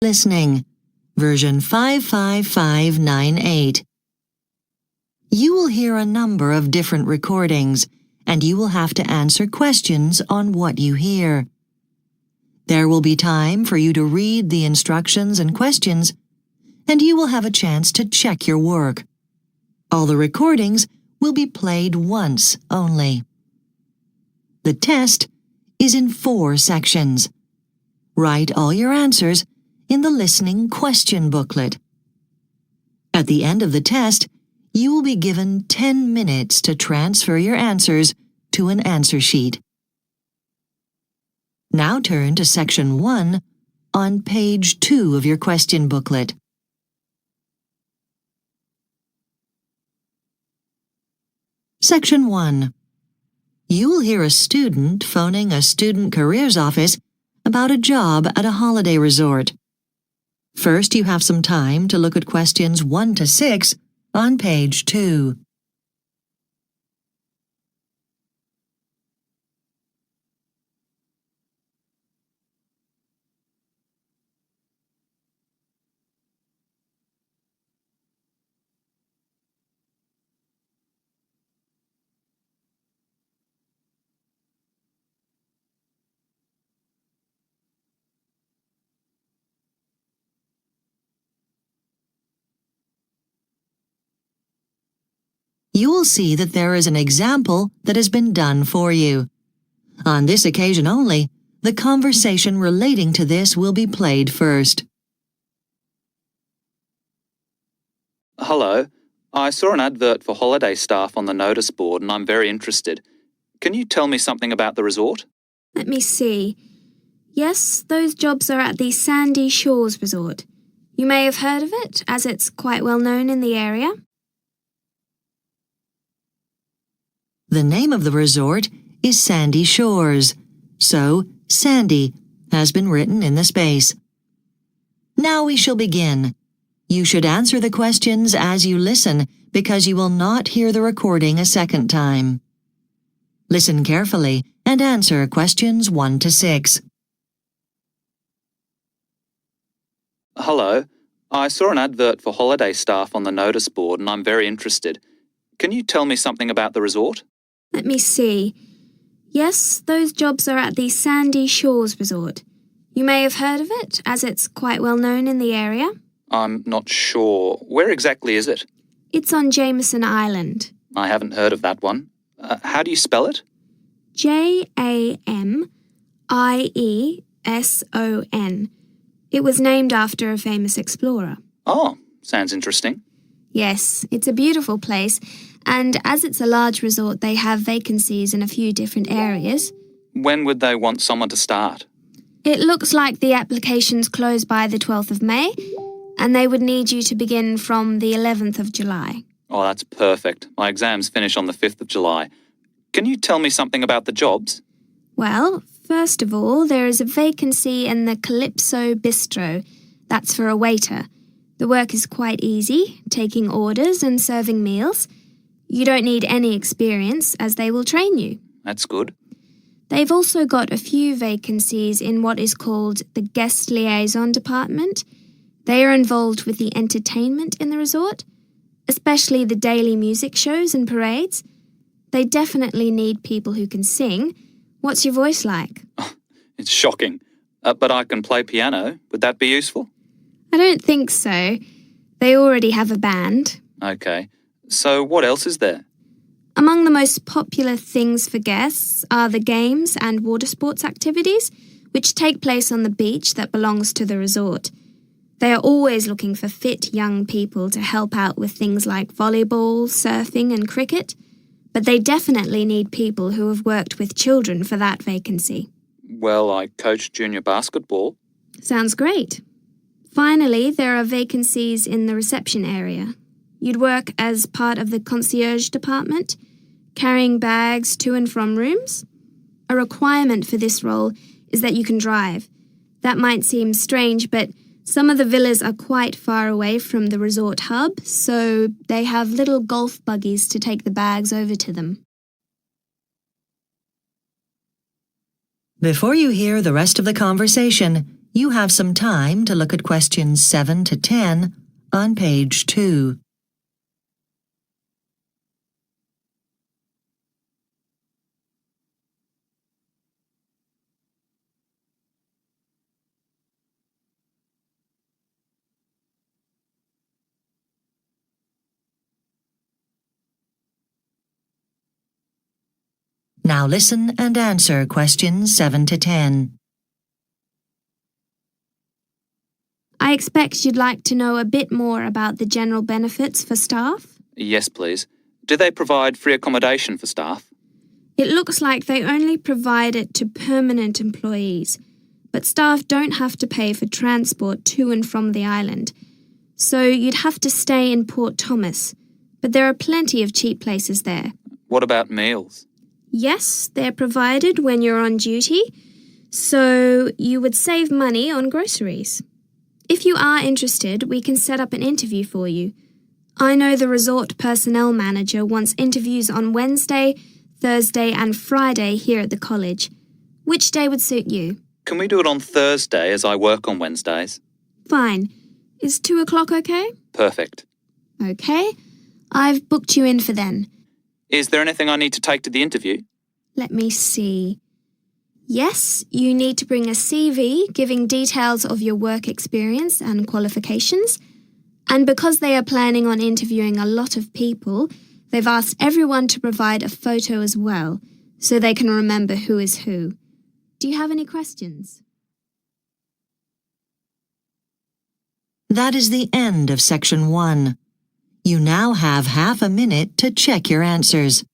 Listening, version 55598. You will hear a number of different recordings, and you will have to answer questions on what you hear. There will be time for you to read the instructions and questions, and you will have a chance to check your work. All the recordings will be played once only. The test is in 4 sections. Write all your answers in the listening question booklet. At the end of the test, you will be given 10 minutes to transfer your answers to an answer sheet. Now turn to section 1 on page 2 of your question booklet. Section 1. You will hear a student phoning a student careers office about a job at a holiday resort. First, you have some time to look at questions 1 to 6 on page 2. You will see that there is an example that has been done for you. On this occasion only, the conversation relating to this will be played first. Hello, I saw an advert for holiday staff on the notice board and I'm very interested. Can you tell me something about the resort? Let me see. Yes, those jobs are at the Sandy Shores Resort. You may have heard of it, as it's quite well known in the area. The name of the resort is Sandy Shores, so Sandy has been written in the space. Now we shall begin. You should answer the questions as you listen because you will not hear the recording a second time. Listen carefully and answer questions 1 to 6. Hello, I saw an advert for holiday staff on the notice board and I'm very interested. Can you tell me something about the resort? Let me see. Yes, those jobs are at the Sandy Shores Resort. You may have heard of it, as it's quite well known in the area. I'm not sure. Where exactly is it? It's on Jameson Island. I haven't heard of that one. How do you spell it? Jamieson. It was named after a famous explorer. Oh, sounds interesting. Yes, it's a beautiful place, and as it's a large resort, they have vacancies in a few different areas. When would they want someone to start? It looks like the applications close by the 12th of May, and they would need you to begin from the 11th of July. Oh, that's perfect. My exams finish on the 5th of July. Can you tell me something about the jobs? Well, first of all, there is a vacancy in the Calypso Bistro. That's for a waiter. The work is quite easy, taking orders and serving meals. You don't need any experience, as they will train you. That's good. They've also got a few vacancies in what is called the Guest Liaison Department. They are involved with the entertainment in the resort, especially the daily music shows and parades. They definitely need people who can sing. What's your voice like? It's shocking. But I can play piano. Would that be useful? I don't think so. They already have a band. Okay. So what else is there? Among the most popular things for guests are the games and water sports activities, which take place on the beach that belongs to the resort. They are always looking for fit young people to help out with things like volleyball, surfing and cricket, but they definitely need people who have worked with children for that vacancy. Well, I coach junior basketball. Sounds great. Finally, there are vacancies in the reception area. You'd work as part of the concierge department, carrying bags to and from rooms. A requirement for this role is that you can drive. That might seem strange, but some of the villas are quite far away from the resort hub, so they have little golf buggies to take the bags over to them. Before you hear the rest of the conversation, You have some time to look at questions 7 to 10 on page 2. Now listen and answer questions 7 to 10. I expect you'd like to know a bit more about the general benefits for staff? Yes, please. Do they provide free accommodation for staff? It looks like they only provide it to permanent employees, but staff don't have to pay for transport to and from the island. So you'd have to stay in Port Thomas, but there are plenty of cheap places there. What about meals? Yes, they're provided when you're on duty, so you would save money on groceries. If you are interested, we can set up an interview for you. I know the resort personnel manager wants interviews on Wednesday, Thursday and Friday here at the college. Which day would suit you? Can we do it on Thursday as I work on Wednesdays? Fine. Is 2 o'clock okay? Perfect. Okay. I've booked you in for then. Is there anything I need to take to the interview? Let me see. Yes, you need to bring a CV giving details of your work experience and qualifications. And because they are planning on interviewing a lot of people, they've asked everyone to provide a photo as well, so they can remember who is who. Do you have any questions? That is the end of section 1. You now have half a minute to check your answers.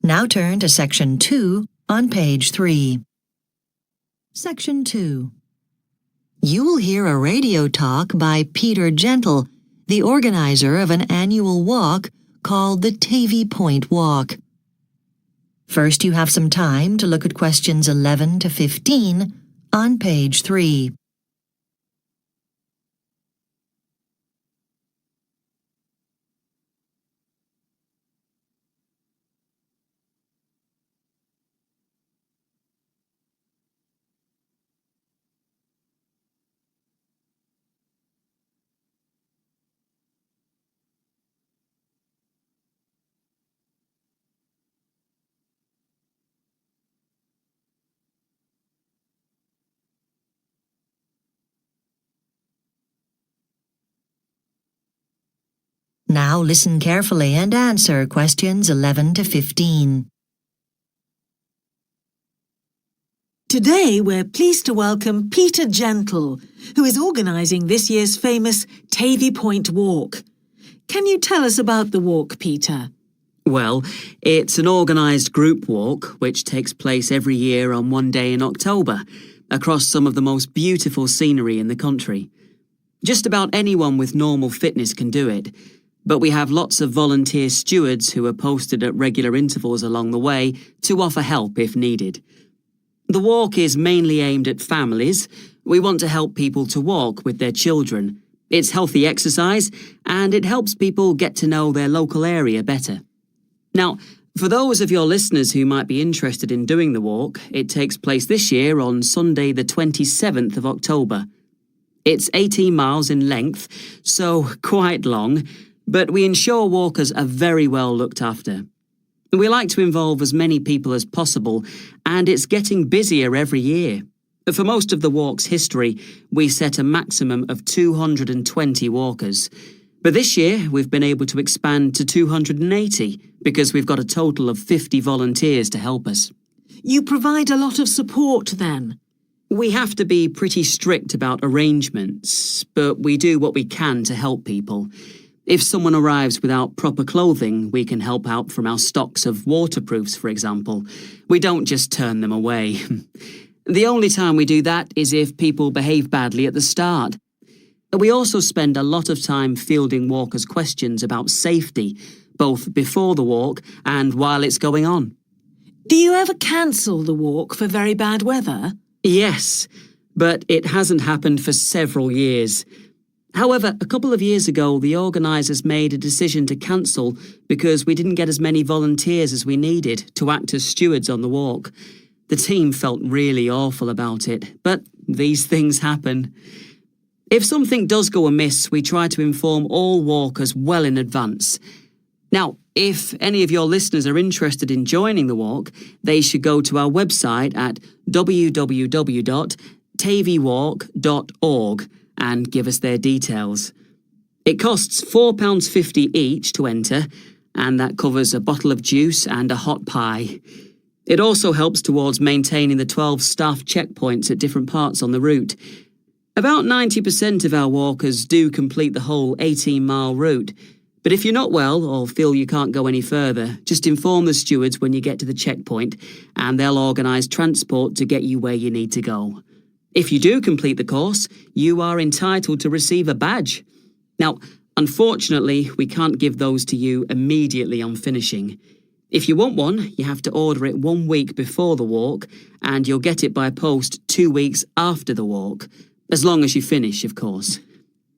Now turn to section 2 on page 3. Section 2. You will hear a radio talk by Peter Gentle, the organizer of an annual walk called the Tavy Point Walk. First, you have some time to look at questions 11 to 15 on page 3. Now listen carefully and answer questions 11 to 15. Today we're pleased to welcome Peter Gentle, who is organising this year's famous Tavy Point Walk. Can you tell us about the walk, Peter? Well, it's an organised group walk which takes place every year on one day in October, across some of the most beautiful scenery in the country. Just about anyone with normal fitness can do it, but we have lots of volunteer stewards who are posted at regular intervals along the way to offer help if needed. The walk is mainly aimed at families. We want to help people to walk with their children. It's healthy exercise and it helps people get to know their local area better. Now, for those of your listeners who might be interested in doing the walk, it takes place this year on Sunday the 27th of October. It's 18 miles in length, so quite long, but we ensure walkers are very well looked after. We like to involve as many people as possible, and it's getting busier every year. For most of the walk's history, we set a maximum of 220 walkers. But this year, we've been able to expand to 280 because we've got a total of 50 volunteers to help us. You provide a lot of support then. We have to be pretty strict about arrangements, but we do what we can to help people. If someone arrives without proper clothing, we can help out from our stocks of waterproofs, for example. We don't just turn them away. The only time we do that is if people behave badly at the start. We also spend a lot of time fielding walkers' questions about safety, both before the walk and while it's going on. Do you ever cancel the walk for very bad weather? Yes, but it hasn't happened for several years. However, a couple of years ago, the organisers made a decision to cancel because we didn't get as many volunteers as we needed to act as stewards on the walk. The team felt really awful about it, but these things happen. If something does go amiss, we try to inform all walkers well in advance. Now, if any of your listeners are interested in joining the walk, they should go to our website at www.tavywalk.org and give us their details. It costs £4.50 each to enter, and that covers a bottle of juice and a hot pie. It also helps towards maintaining the 12 staff checkpoints at different parts on the route. About 90% of our walkers do complete the whole 18-mile route, but if you're not well or feel you can't go any further, just inform the stewards when you get to the checkpoint and they'll organise transport to get you where you need to go. If you do complete the course, you are entitled to receive a badge. Now, unfortunately, we can't give those to you immediately on finishing. If you want one, you have to order it 1 week before the walk, and you'll get it by post 2 weeks after the walk, as long as you finish, of course.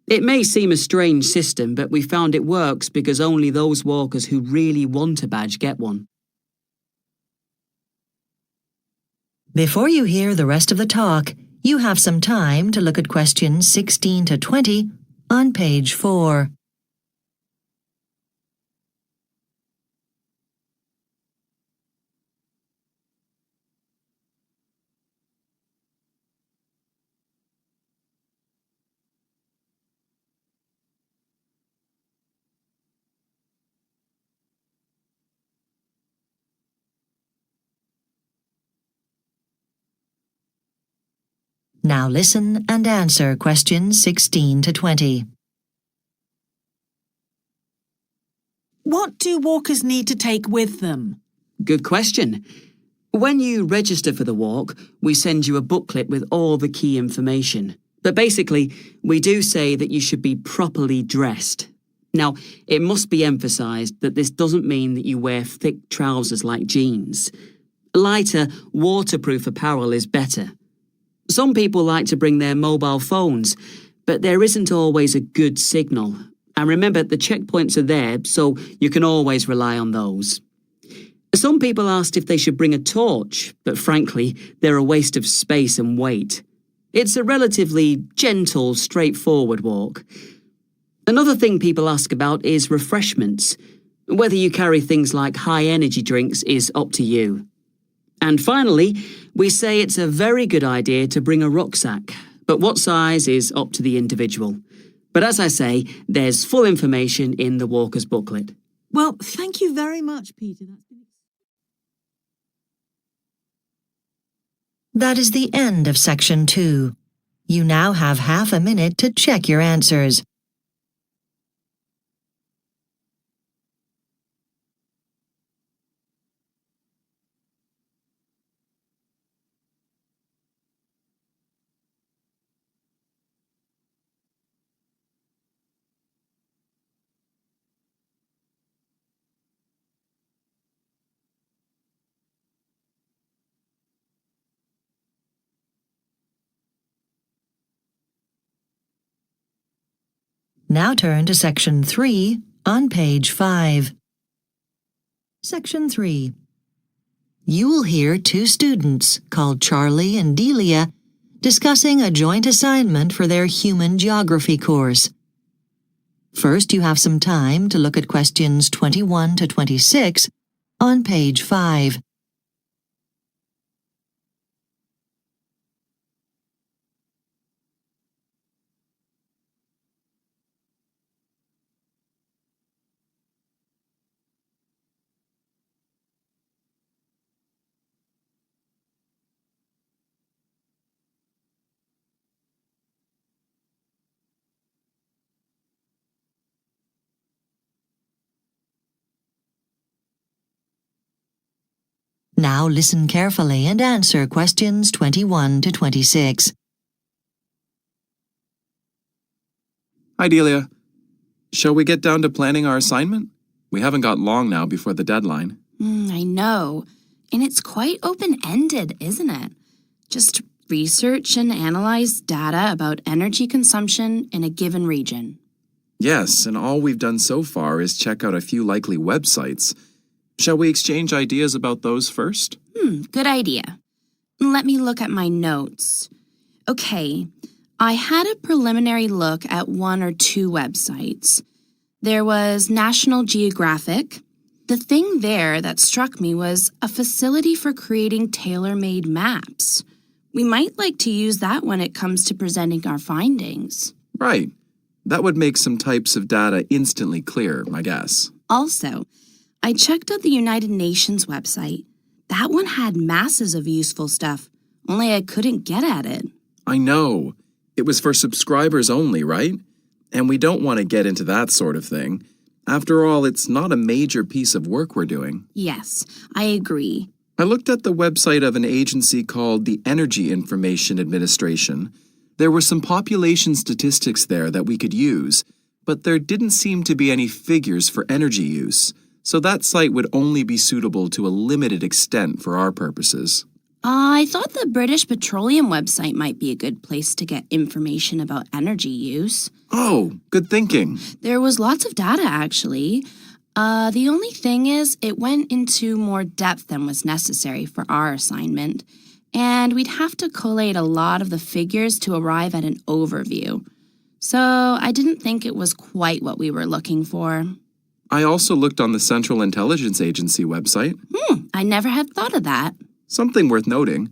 It may seem a strange system, but we found it works because only those walkers who really want a badge get one. Before you hear the rest of the talk, you have some time to look at questions 16 to 20 on page 4. Now listen and answer questions 16 to 20. What do walkers need to take with them? Good question. When you register for the walk, we send you a booklet with all the key information. But basically, we do say that you should be properly dressed. Now, it must be emphasised that this doesn't mean that you wear thick trousers like jeans. Lighter, waterproof apparel is better. Some people like to bring their mobile phones, but there isn't always a good signal. And remember, the checkpoints are there, so you can always rely on those. Some people asked if they should bring a torch, but frankly, they're a waste of space and weight. It's a relatively gentle, straightforward walk. Another thing people ask about is refreshments. Whether you carry things like high-energy drinks is up to you. And finally, we say it's a very good idea to bring a rucksack, but what size is up to the individual. But as I say, there's full information in the walker's booklet. Well, thank you very much, Peter. That is the end of section 2. You now have half a minute to check your answers. Now turn to section 3 on page 5. Section 3. You will hear 2 students, called Charlie and Delia, discussing a joint assignment for their human geography course. First, you have some time to look at questions 21 to 26 on page 5. Now listen carefully and answer questions 21 to 26. Hi, Delia. Shall we get down to planning our assignment? We haven't got long now before the deadline. I know. And it's quite open-ended, isn't it? Just research and analyze data about energy consumption in a given region. Yes, and all we've done so far is check out a few likely websites. Shall we exchange ideas about those first? Good idea. Let me look at my notes. Okay, I had a preliminary look at one or two websites. There was National Geographic. The thing there that struck me was a facility for creating tailor-made maps. We might like to use that when it comes to presenting our findings. Right. That would make some types of data instantly clear, I guess. Also, I checked out the United Nations website. That one had masses of useful stuff, only I couldn't get at it. I know. It was for subscribers only, right? And we don't want to get into that sort of thing. After all, it's not a major piece of work we're doing. Yes, I agree. I looked at the website of an agency called the Energy Information Administration. There were some population statistics there that we could use, but there didn't seem to be any figures for energy use, so that site would only be suitable to a limited extent for our purposes. I thought the British Petroleum website might be a good place to get information about energy use. Oh, good thinking. There was lots of data, actually. The only thing is, it went into more depth than was necessary for our assignment, and we'd have to collate a lot of the figures to arrive at an overview. So I didn't think it was quite what we were looking for. I also looked on the Central Intelligence Agency website. I never had thought of that. Something worth noting.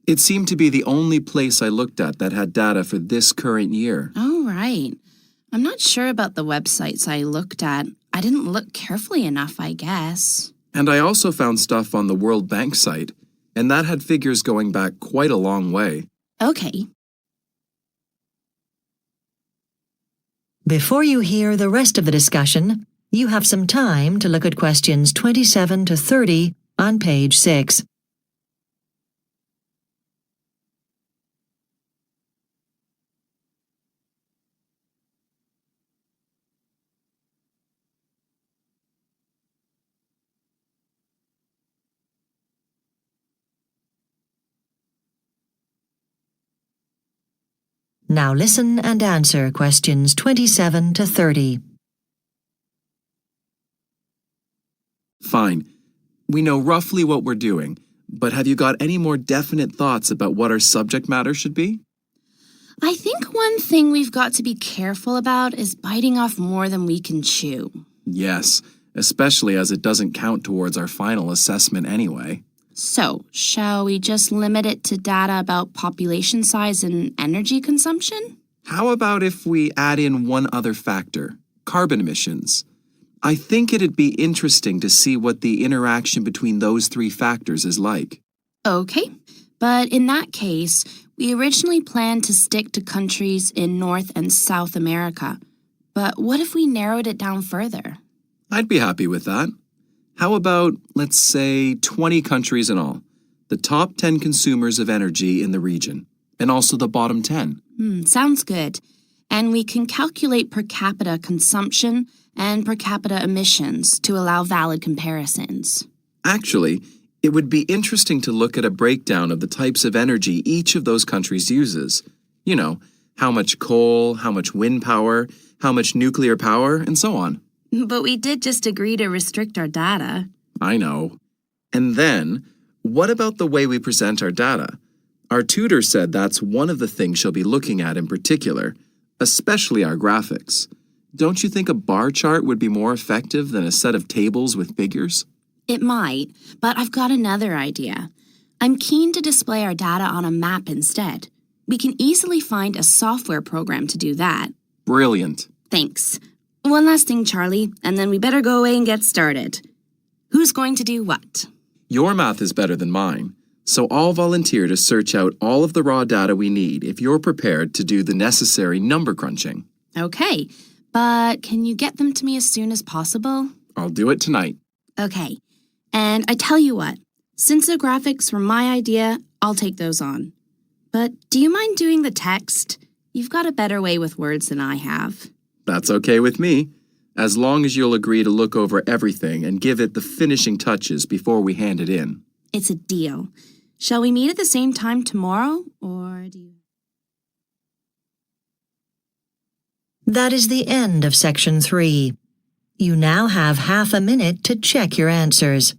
It seemed to be the only place I looked at that had data for this current year. Oh, right. I'm not sure about the websites I looked at. I didn't look carefully enough, I guess. And I also found stuff on the World Bank site, and that had figures going back quite a long way. Okay. Before you hear the rest of the discussion, you have some time to look at questions 27 to 30 on page 6. Now listen and answer questions 27 to 30. Fine. We know roughly what we're doing, but have you got any more definite thoughts about what our subject matter should be? I think one thing we've got to be careful about is biting off more than we can chew. Yes, especially as it doesn't count towards our final assessment anyway. So, shall we just limit it to data about population size and energy consumption? How about if we add in one other factor, carbon emissions? I think it'd be interesting to see what the interaction between those three factors is like. Okay, but in that case, we originally planned to stick to countries in North and South America. But what if we narrowed it down further? I'd be happy with that. How about, let's say, 20 countries in all, the top 10 consumers of energy in the region, and also the bottom 10. Sounds good. And we can calculate per capita consumption and per capita emissions to allow valid comparisons. Actually, it would be interesting to look at a breakdown of the types of energy each of those countries uses. You know, how much coal, how much wind power, how much nuclear power, and so on. But we did just agree to restrict our data. I know. And then, what about the way we present our data? Our tutor said that's one of the things she'll be looking at in particular, especially our graphics. Don't you think a bar chart would be more effective than a set of tables with figures? It might, but I've got another idea. I'm keen to display our data on a map instead. We can easily find a software program to do that. Brilliant. Thanks. One last thing, Charlie, and then we better go away and get started. Who's going to do what? Your math is better than mine, so I'll volunteer to search out all of the raw data we need if you're prepared to do the necessary number crunching. Okay, but can you get them to me as soon as possible? I'll do it tonight. Okay, and I tell you what, Since the graphics were my idea, I'll take those on. But do you mind doing the text? You've got a better way with words than I have. That's okay with me, as long as you'll agree to look over everything and give it the finishing touches before we hand it in. It's a deal. Shall we meet at the same time tomorrow, or do you... That is the end of Section 3. You now have half a minute to check your answers.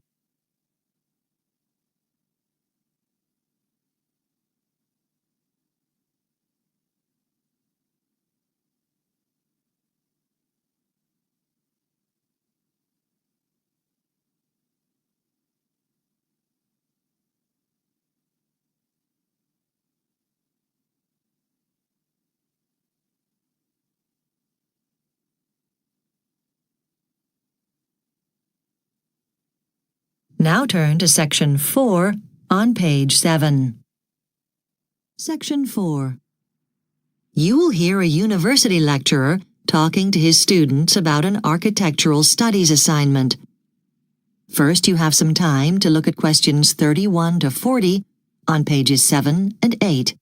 Now turn to Section 4 on page 7. Section 4. You will hear a university lecturer talking to his students about an architectural studies assignment. First, you have some time to look at questions 31 to 40 on pages 7 and 8.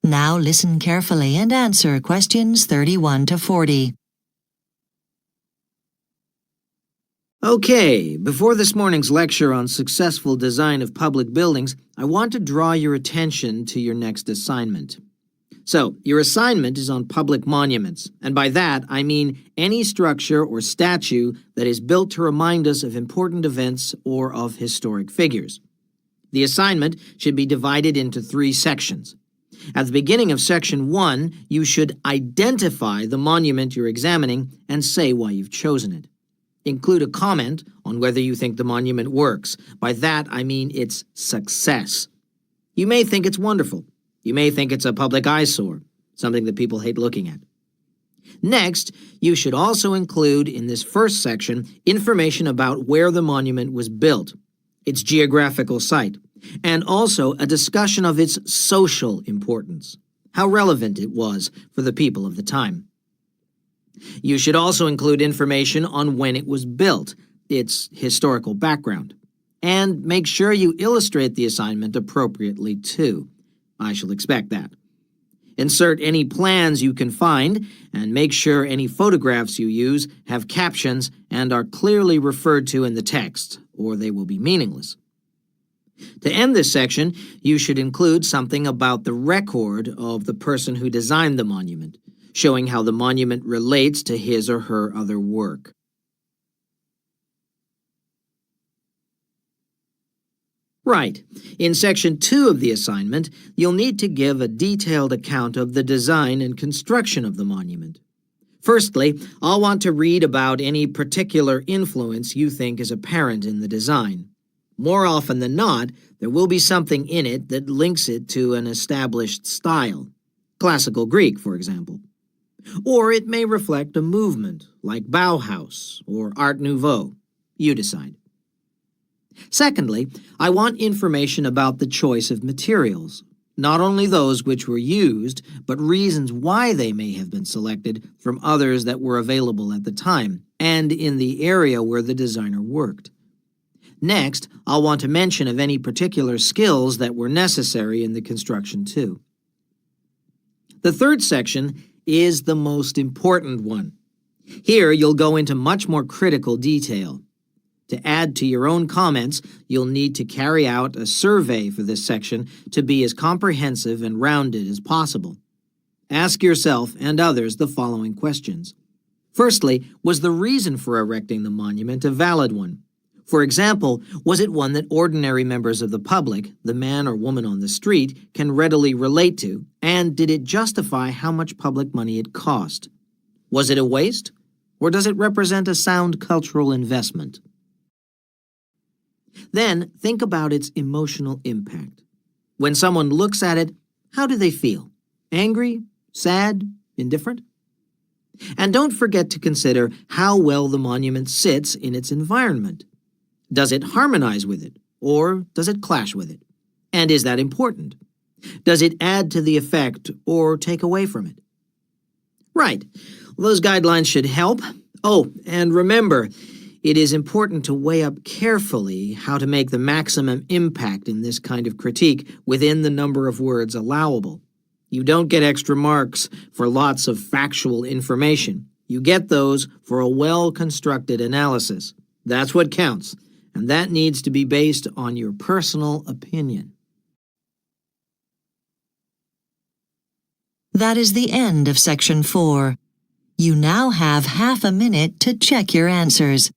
Now listen carefully and answer questions 31 to 40. Okay, before this morning's lecture on successful design of public buildings, I want to draw your attention to your next assignment. So, your assignment is on public monuments, and by that I mean any structure or statue that is built to remind us of important events or of historic figures. The assignment should be divided into 3 sections. At the beginning of Section 1, you should identify the monument you're examining and say why you've chosen it. Include a comment on whether you think the monument works. By that, I mean its success. You may think it's wonderful. You may think it's a public eyesore, something that people hate looking at. Next, you should also include in this first section information about where the monument was built, its geographical site, and also a discussion of its social importance, how relevant it was for the people of the time. You should also include information on when it was built, its historical background, and make sure you illustrate the assignment appropriately too. I shall expect that. Insert any plans you can find, and make sure any photographs you use have captions and are clearly referred to in the text, or they will be meaningless. To end this section, you should include something about the record of the person who designed the monument, showing how the monument relates to his or her other work. Right. In Section 2 of the assignment, you'll need to give a detailed account of the design and construction of the monument. Firstly, I'll want to read about any particular influence you think is apparent in the design. More often than not, there will be something in it that links it to an established style, classical Greek, for example. Or it may reflect a movement, like Bauhaus or Art Nouveau. You decide. Secondly, I want information about the choice of materials, not only those which were used, but reasons why they may have been selected from others that were available at the time and in the area where the designer worked. Next, I'll want a mention of any particular skills that were necessary in the construction too. The third section is the most important one. Here, you'll go into much more critical detail. To add to your own comments, you'll need to carry out a survey for this section to be as comprehensive and rounded as possible. Ask yourself and others the following questions. Firstly, was the reason for erecting the monument a valid one? For example, was it one that ordinary members of the public, the man or woman on the street, can readily relate to, and did it justify how much public money it cost? Was it a waste, or does it represent a sound cultural investment? Then think about its emotional impact. When someone looks at it, how do they feel? Angry? Sad? Indifferent? And don't forget to consider how well the monument sits in its environment. Does it harmonize with it, or does it clash with it? And is that important? Does it add to the effect or take away from it? Right. Those guidelines should help. Oh, and remember, it is important to weigh up carefully how to make the maximum impact in this kind of critique within the number of words allowable. You don't get extra marks for lots of factual information. You get those for a well-constructed analysis. That's what counts, and that needs to be based on your personal opinion. That is the end of Section 4. You now have half a minute to check your answers.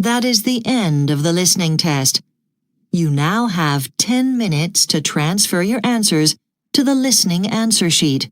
That is the end of the listening test. You now have 10 minutes to transfer your answers to the listening answer sheet.